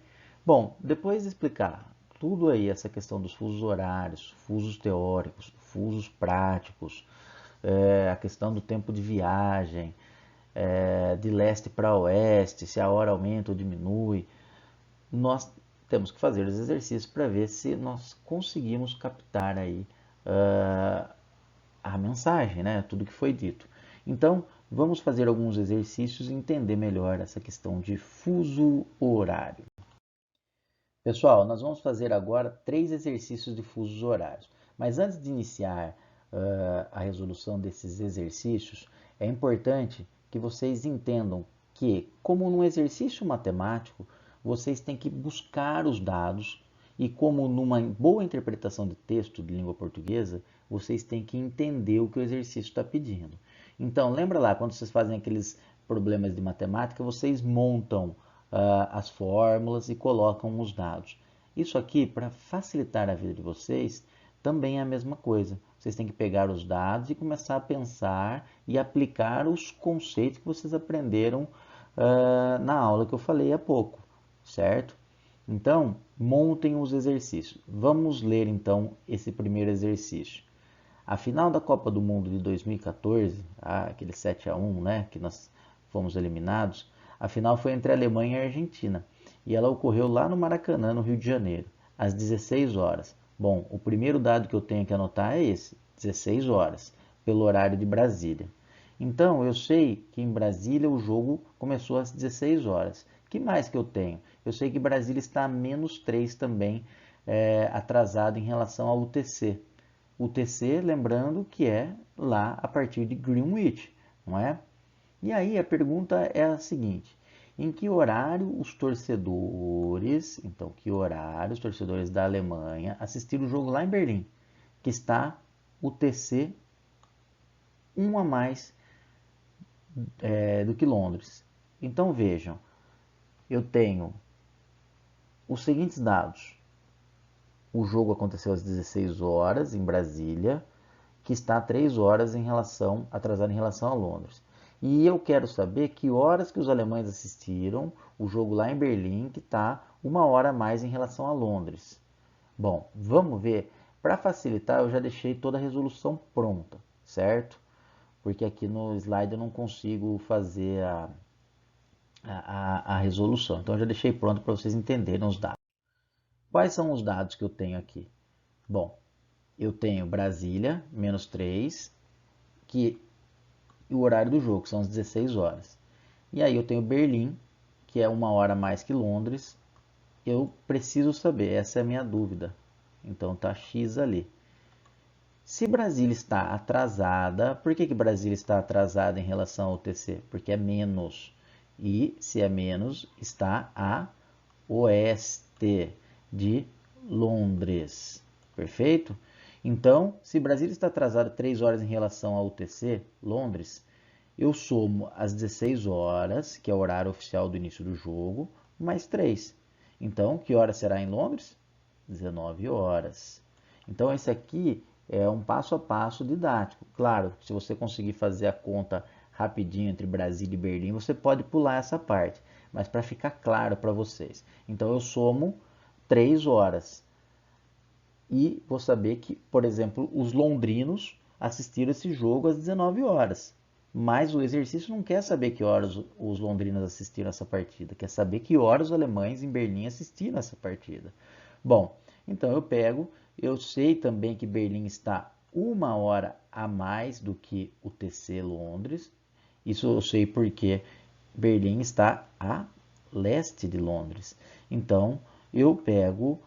Bom, depois de explicar tudo aí, essa questão dos fusos horários, fusos teóricos, fusos práticos, a questão do tempo de viagem, de leste para oeste, se a hora aumenta ou diminui, nós temos que fazer os exercícios para ver se nós conseguimos captar aí a mensagem, né? Tudo que foi dito. Então, vamos fazer alguns exercícios e entender melhor essa questão de fuso horário. Pessoal, nós vamos fazer agora 3 exercícios de fusos horários. Mas antes de iniciar a resolução desses exercícios, é importante que vocês entendam que, como num exercício matemático, vocês têm que buscar os dados e, como numa boa interpretação de texto de língua portuguesa, vocês têm que entender o que o exercício está pedindo. Então, lembra lá, quando vocês fazem aqueles problemas de matemática, vocês montam as fórmulas e colocam os dados. Isso aqui, para facilitar a vida de vocês, também é a mesma coisa. Vocês têm que pegar os dados e começar a pensar e aplicar os conceitos que vocês aprenderam na aula que eu falei há pouco, certo? Então, montem os exercícios. Vamos ler então esse primeiro exercício. A final da Copa do Mundo de 2014, aquele 7-1, né, que nós fomos eliminados, a final foi entre a Alemanha e a Argentina, e ela ocorreu lá no Maracanã, no Rio de Janeiro, às 16 horas. Bom, o primeiro dado que eu tenho que anotar é esse, 16 horas, pelo horário de Brasília. Então, eu sei que em Brasília o jogo começou às 16 horas. O que mais que eu tenho? Eu sei que Brasília está a -3 também, atrasado em relação ao UTC. UTC, lembrando que é lá a partir de Greenwich, não é? E aí a pergunta é a seguinte: em que horário os torcedores, então que horário os torcedores da Alemanha assistiram o jogo lá em Berlim, que está UTC 1 a mais do que Londres? Então vejam, eu tenho os seguintes dados. O jogo aconteceu às 16 horas em Brasília, que está 3 horas atrasado em relação a Londres. E eu quero saber que horas que os alemães assistiram o jogo lá em Berlim, que está 1 hora a mais em relação a Londres. Bom, vamos ver. Para facilitar, eu já deixei toda a resolução pronta, certo? Porque aqui no slide eu não consigo fazer a resolução. Então eu já deixei pronto para vocês entenderem os dados. Quais são os dados que eu tenho aqui? Bom, eu tenho Brasília, -3, que o horário do jogo, que são as 16 horas. E aí eu tenho Berlim, que é 1 hora a mais que Londres. Eu preciso saber, essa é a minha dúvida. Então tá X ali. Se Brasília está atrasada, por que Brasília está atrasada em relação ao TC? Porque é menos. E se é menos, está a oeste de Londres. Perfeito? Então, se Brasília está atrasada 3 horas em relação ao UTC, Londres, eu somo as 16 horas, que é o horário oficial do início do jogo, mais 3. Então, que hora será em Londres? 19 horas. Então, esse aqui é um passo a passo didático. Claro, se você conseguir fazer a conta rapidinho entre Brasília e Berlim, você pode pular essa parte, mas para ficar claro para vocês. Então, eu somo 3 horas e vou saber que, por exemplo, os londrinos assistiram esse jogo às 19 horas. Mas o exercício não quer saber que horas os londrinos assistiram essa partida, quer saber que horas os alemães em Berlim assistiram essa partida. Bom, então eu sei também que Berlim está 1 hora a mais do que o TC Londres, Isso eu sei porque Berlim está a leste de Londres. Então, eu pego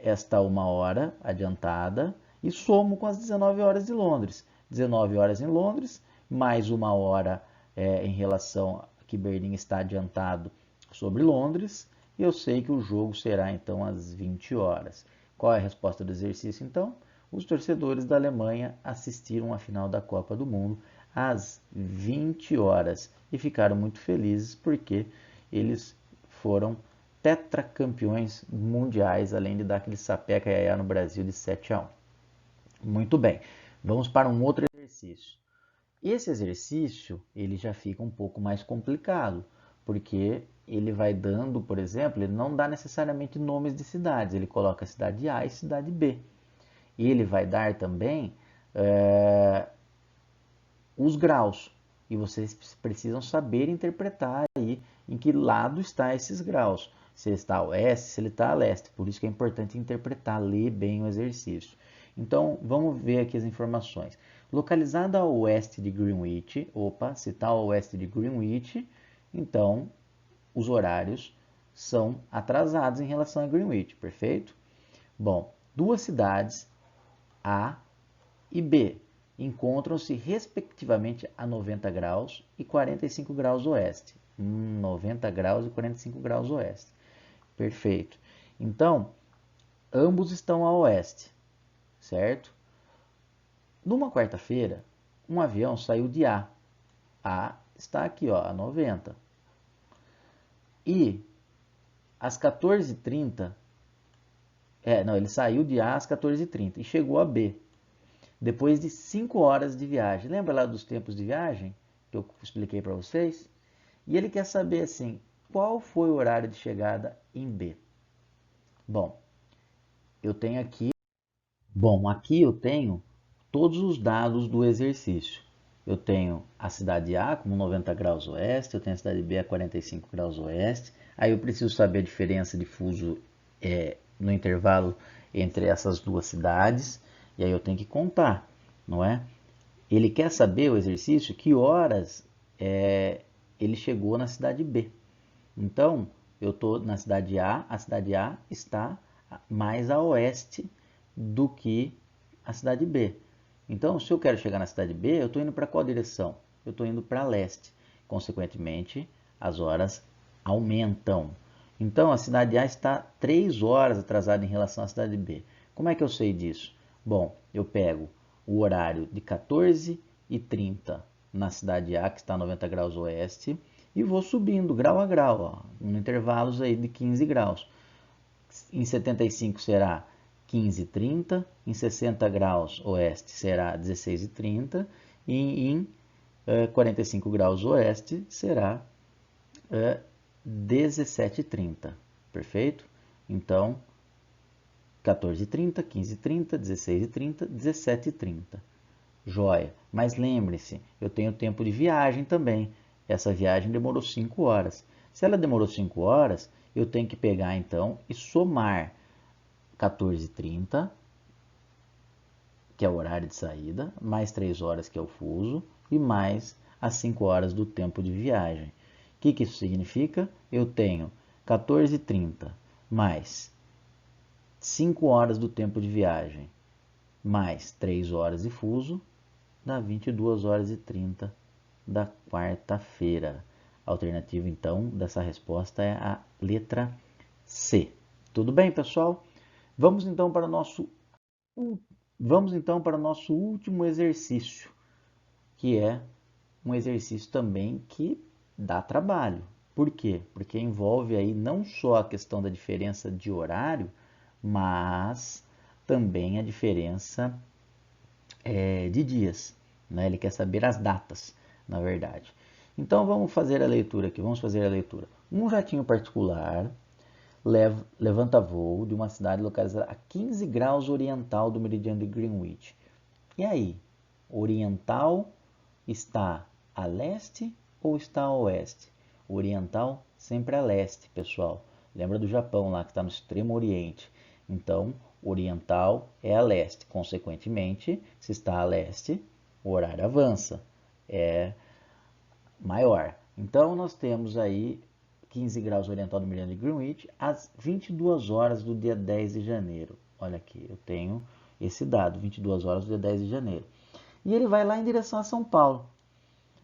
esta 1 hora adiantada e somo com as 19 horas de Londres. 19 horas em Londres, mais 1 hora em relação a que Berlim está adiantado sobre Londres, e eu sei que o jogo será então às 20 horas. Qual é a resposta do exercício então? Os torcedores da Alemanha assistiram à final da Copa do Mundo às 20 horas e ficaram muito felizes porque eles foram tetracampeões mundiais, além de dar aquele sapeca iaiá no Brasil de 7-1. Muito bem, vamos para um outro exercício. Esse exercício ele já fica um pouco mais complicado, porque ele vai dando, por exemplo, ele não dá necessariamente nomes de cidades, ele coloca cidade A e cidade B. E ele vai dar também os graus. E vocês precisam saber interpretar aí em que lado está esses graus. Se ele está a oeste, se ele está a leste. Por isso que é importante interpretar, ler bem o exercício. Então, vamos ver aqui as informações. Localizada a oeste de Greenwich, se está a oeste de Greenwich, então os horários são atrasados em relação a Greenwich, perfeito? Bom, duas cidades, A e B, encontram-se respectivamente a 90 graus e 45 graus oeste. 90 graus e 45 graus oeste. Perfeito. Então, ambos estão a oeste, certo? Numa quarta-feira, um avião saiu de A. A está aqui, ó, a 90. E às 14h30, ele saiu de A às 14h30 e chegou a B. Depois de 5 horas de viagem. Lembra lá dos tempos de viagem que eu expliquei para vocês? E ele quer saber assim, qual foi o horário de chegada em B? Bom, eu tenho aqui, eu tenho todos os dados do exercício. Eu tenho a cidade A como 90 graus oeste, eu tenho a cidade B a 45 graus oeste. Aí eu preciso saber a diferença de fuso no intervalo entre essas duas cidades. E aí eu tenho que contar, não é? Ele quer saber, o exercício, que horas ele chegou na cidade B. Então, eu estou na cidade a cidade A está mais a oeste do que a cidade B. Então, se eu quero chegar na cidade B, eu estou indo para qual direção? Eu estou indo para leste. Consequentemente, as horas aumentam. Então, a cidade A está 3 horas atrasada em relação à cidade B. Como é que eu sei disso? Bom, eu pego o horário de 14h30 na cidade A, que está a 90 graus oeste, e vou subindo grau a grau, ó, em intervalos aí de 15 graus. Em 75 será 15h30, em 60 graus oeste será 16h30 e em 45 graus oeste será 17h30, perfeito? Então, 14h30, 15h30, 16h30, 17h30. Joia. Mas lembre-se, eu tenho tempo de viagem também. Essa viagem demorou 5 horas. Se ela demorou 5 horas, eu tenho que pegar então e somar 14h30, que é o horário de saída, mais 3 horas, que é o fuso, e mais as 5 horas do tempo de viagem. O que isso significa? Eu tenho 14h30 mais 5 horas do tempo de viagem, mais 3 horas de fuso, dá 22h30 da quarta-feira. A alternativa, então, dessa resposta é a letra C. Tudo bem, pessoal? Vamos então para o nosso último exercício, que é um exercício também que dá trabalho. Por quê? Porque envolve aí não só a questão da diferença de horário, mas também a diferença de dias. Né? Ele quer saber as datas, na verdade. Então vamos fazer a leitura aqui. Vamos fazer a leitura. Um jatinho particular levanta voo de uma cidade localizada a 15 graus oriental do meridiano de Greenwich. E aí? Oriental está a leste ou está a oeste? Oriental sempre a leste, pessoal. Lembra do Japão lá que está no extremo oriente. Então, oriental é a leste. Consequentemente, se está a leste, o horário avança. maior. Então, nós temos aí 15 graus oriental do meridiano de Greenwich às 22 horas do dia 10 de janeiro. Olha aqui, eu tenho esse dado, 22 horas do dia 10 de janeiro. E ele vai lá em direção a São Paulo.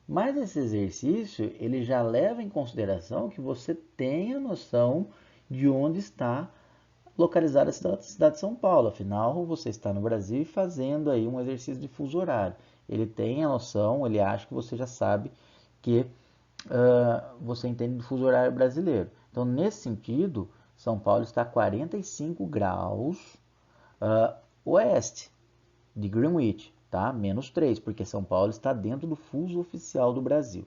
Mas esse exercício, ele já leva em consideração que você tenha noção de onde está localizada a cidade de São Paulo. Afinal, você está no Brasil e fazendo aí um exercício de fuso horário. Ele tem a noção, ele acha que você já sabe que você entende do fuso horário brasileiro. Então, nesse sentido, São Paulo está a 45 graus oeste de Greenwich, tá? Menos 3, porque São Paulo está dentro do fuso oficial do Brasil.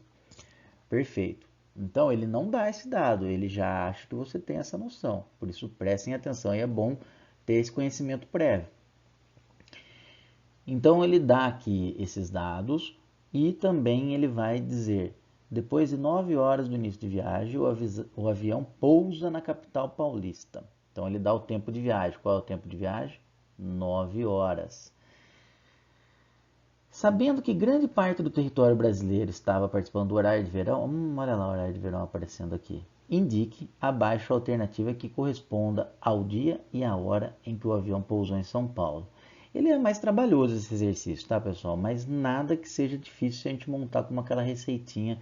Perfeito. Então, ele não dá esse dado, ele já acha que você tem essa noção. Por isso, prestem atenção e é bom ter esse conhecimento prévio. Então, ele dá aqui esses dados e também ele vai dizer: depois de 9 horas do início de viagem, o avião pousa na capital paulista. Então, ele dá o tempo de viagem. Qual é o tempo de viagem? 9 horas. Sabendo que grande parte do território brasileiro estava participando do horário de verão, olha lá o horário de verão aparecendo aqui. Indique abaixo a alternativa que corresponda ao dia e à hora em que o avião pousou em São Paulo. Ele é mais trabalhoso esse exercício, tá, pessoal? Mas nada que seja difícil se a gente montar como aquela receitinha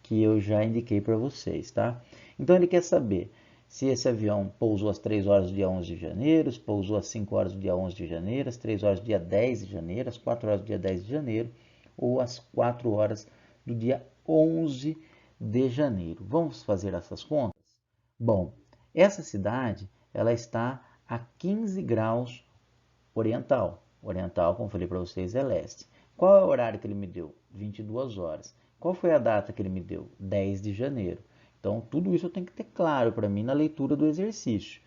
que eu já indiquei para vocês, tá? Então ele quer saber se esse avião pousou às 3 horas do dia 11 de janeiro, se pousou às 5 horas do dia 11 de janeiro, às 3 horas do dia 10 de janeiro, às 4 horas do dia 10 de janeiro ou às 4 horas do dia 11 de janeiro. Vamos fazer essas contas? Bom, essa cidade ela está a 15 graus oriental. Oriental, como falei para vocês, é leste. Qual é o horário que ele me deu? 22 horas. Qual foi a data que ele me deu? 10 de janeiro. Então, tudo isso eu tenho que ter claro para mim na leitura do exercício.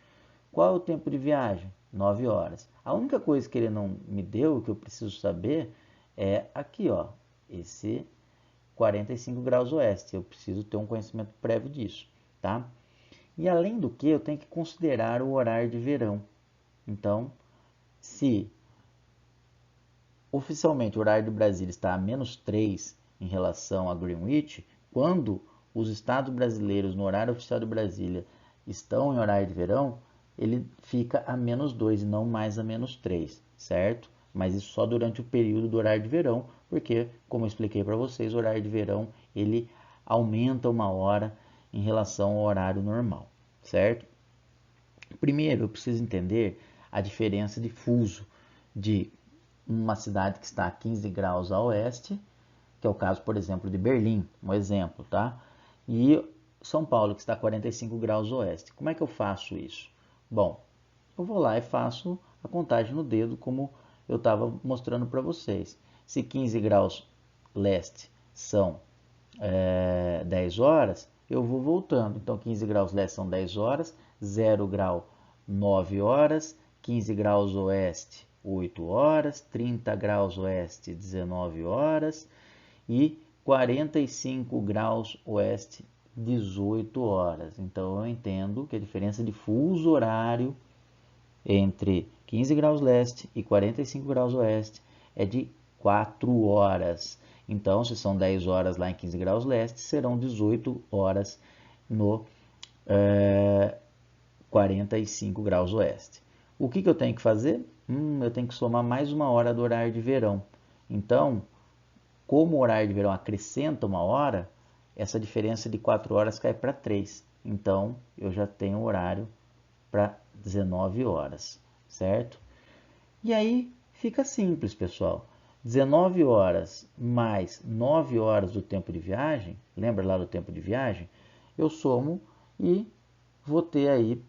Qual é o tempo de viagem? 9 horas. A única coisa que ele não me deu, que eu preciso saber, é aqui, ó, esse 45 graus oeste. Eu preciso ter um conhecimento prévio disso, tá? E além do que, eu tenho que considerar o horário de verão. Então, se oficialmente o horário do Brasil está a menos 3 em relação a Greenwich, quando os estados brasileiros no horário oficial de Brasília estão em horário de verão, ele fica a menos 2 e não mais a menos 3, certo? Mas isso só durante o período do horário de verão, porque, como eu expliquei para vocês, o horário de verão ele aumenta uma hora em relação ao horário normal, certo? Primeiro, eu preciso entender a diferença de fuso de uma cidade que está a 15 graus a oeste, que é o caso, por exemplo, de Berlim, um exemplo, tá? E São Paulo, que está a 45 graus oeste. Como é que eu faço isso? Bom, eu vou lá e faço a contagem no dedo, como eu estava mostrando para vocês. Se 15 graus leste são 10 horas, eu vou voltando. Então, 15 graus leste são 10 horas, 0 grau 9 horas, 15 graus oeste 8 horas, 30 graus oeste 19 horas e 45 graus oeste 18 horas. Então eu entendo que a diferença de fuso horário entre 15 graus leste e 45 graus oeste é de 4 horas. Então, se são 10 horas lá em 15 graus leste, serão 18 horas no 45 graus oeste. O que eu tenho que fazer? Eu tenho que somar mais uma hora do horário de verão. Então, como o horário de verão acrescenta uma hora, essa diferença de 4 horas cai para 3. Então, eu já tenho horário para 19 horas, certo? E aí fica simples, pessoal. 19 horas mais 9 horas do tempo de viagem, lembra lá do tempo de viagem? Eu somo e vou ter aí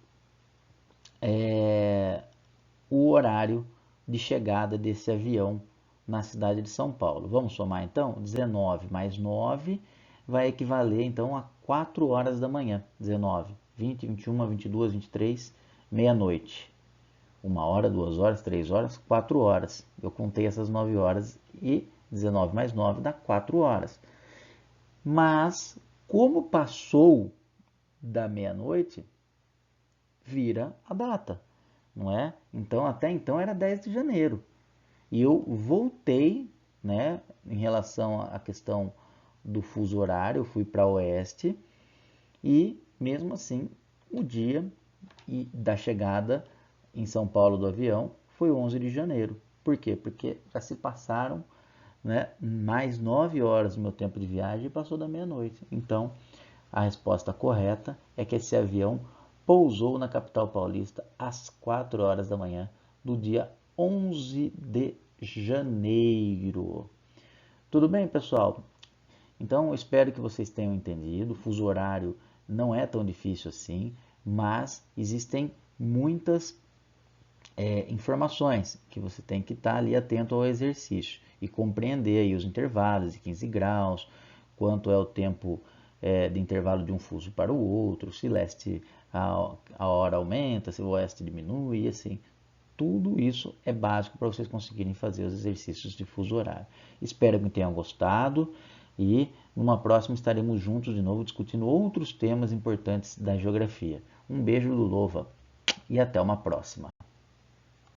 o horário de chegada desse avião na cidade de São Paulo. Vamos somar então? 19 mais 9 vai equivaler então a 4 horas da manhã. 19, 20, 21, 22, 23, meia-noite. 1 hora, 2 horas, 3 horas, 4 horas. Eu contei essas 9 horas e 19 mais 9 dá 4 horas. Mas, como passou da meia-noite, vira a data, não é? Então, até então era 10 de janeiro. E eu voltei, né, em relação à questão do fuso horário, eu fui para oeste e mesmo assim o dia da chegada em São Paulo do avião foi 11 de janeiro. Por quê? Porque já se passaram, né, mais 9 horas do meu tempo de viagem e passou da meia-noite. Então, a resposta correta é que esse avião pousou na capital paulista às 4 horas da manhã do dia 11 de janeiro. Tudo bem, pessoal? Então, eu espero que vocês tenham entendido. O fuso horário não é tão difícil assim, mas existem muitas informações que você tem que estar ali atento ao exercício e compreender aí os intervalos de 15 graus, quanto é o tempo de intervalo de um fuso para o outro, se leste a hora aumenta, se o oeste diminui, e assim. Tudo isso é básico para vocês conseguirem fazer os exercícios de fuso horário. Espero que tenham gostado e numa próxima estaremos juntos de novo discutindo outros temas importantes da geografia. Um beijo do Lova e até uma próxima.